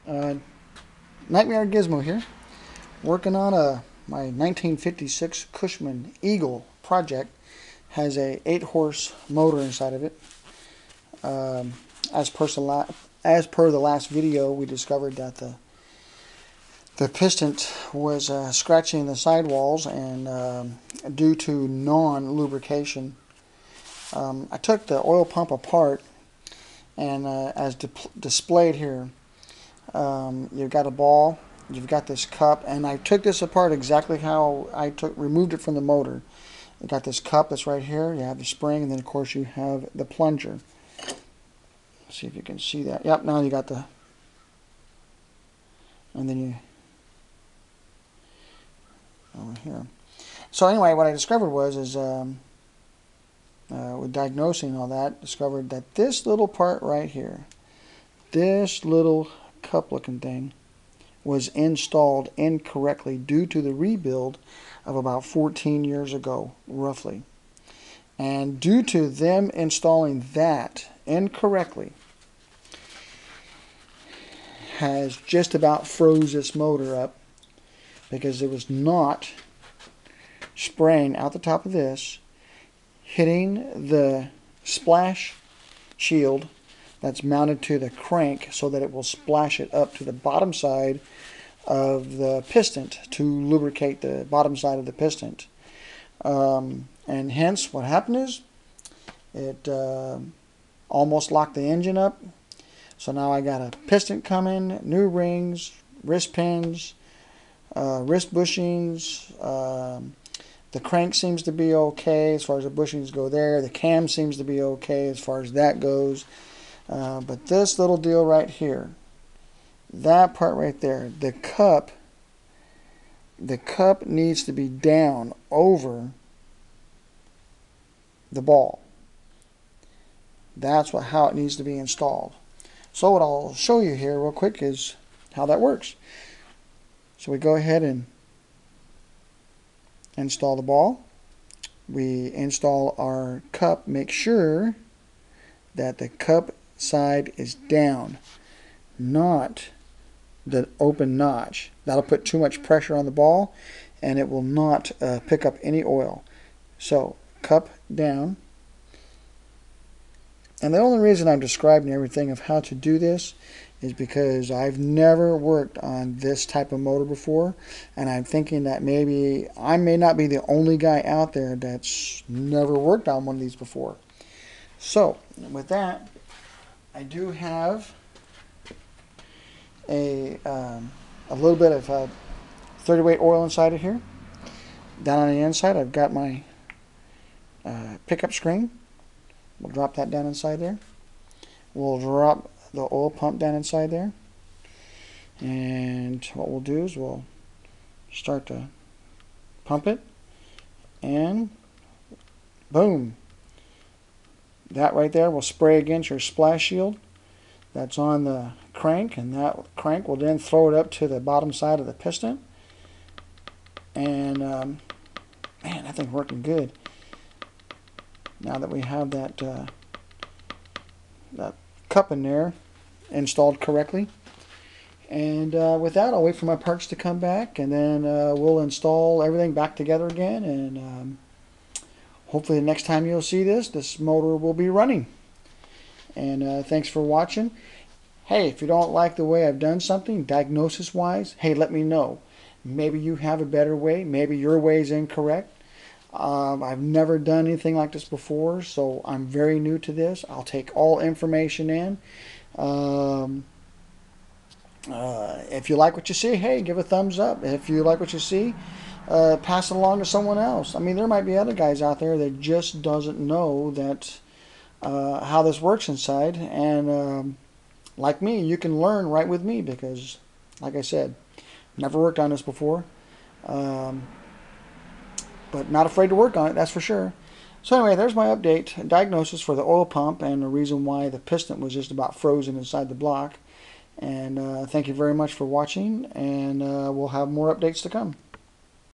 Uh, Nightmare Gizmo here, working on my 1956 Cushman Eagle project. Has a 8-horse motor inside of it. Um, as per the last video, we discovered that the piston was scratching the sidewalls, and due to non-lubrication, I took the oil pump apart, and as displayed here, you've got a ball, you've got this cup, and I took this apart exactly how I removed it from the motor. You got this cup that's right here, you have the spring, and then of course you have the plunger. Let's see if you can see that. Yep, now you got the, and then you, over here. So anyway, what I discovered was with diagnosing all that, discovered that this little part right here, this little cup looking thing, was installed incorrectly due to the rebuild of about 14 years ago, roughly. And due to them installing that incorrectly, has just about froze this motor up, because it was not spraying out the top of this, hitting the splash shield that's mounted to the crank so that it will splash it up to the bottom side of the piston to lubricate the bottom side of the piston. And hence what happened is it almost locked the engine up. So now I got a piston coming, new rings, wrist pins, wrist bushings. The crank seems to be okay as far as the bushings go there. The cam seems to be okay as far as that goes. But this little deal right here, that part right there, the cup needs to be down over the ball. That's how it needs to be installed. So what I'll show you here real quick is how that works. So we go ahead and install the ball. We install our cup, make sure that the cup side is down, not the open notch. That'll put too much pressure on the ball and it will not pick up any oil. So cup down. And the only reason I'm describing everything of how to do this is because I've never worked on this type of motor before, and I'm thinking that maybe I may not be the only guy out there that's never worked on one of these before. So with that, I do have a little bit of 30 weight oil inside of here. Down on the inside, I've got my pickup screen. We'll drop that down inside there. We'll drop the oil pump down inside there. And what we'll do is we'll start to pump it. And boom. That right there will spray against your splash shield that's on the crank, and that crank will then throw it up to the bottom side of the piston. And man, that thing's working good. Now that we have that cup in there installed correctly. And with that, I'll wait for my parts to come back, and then we'll install everything back together again, and hopefully the next time you'll see this motor will be running. And thanks for watching. Hey, if you don't like the way I've done something diagnosis wise, hey, let me know. Maybe you have a better way, maybe your way is incorrect. I've never done anything like this before, so I'm very new to this. I'll take all information in. If you like what you see, hey, give a thumbs up. If you like what you see, pass it along to someone else. I mean, there might be other guys out there that just doesn't know that how this works inside, and like me, you can learn right with me, because, like I said, never worked on this before. But not afraid to work on it, that's for sure. So anyway, there's my update, diagnosis for the oil pump, and the reason why the piston was just about frozen inside the block. And thank you very much for watching, and we'll have more updates to come.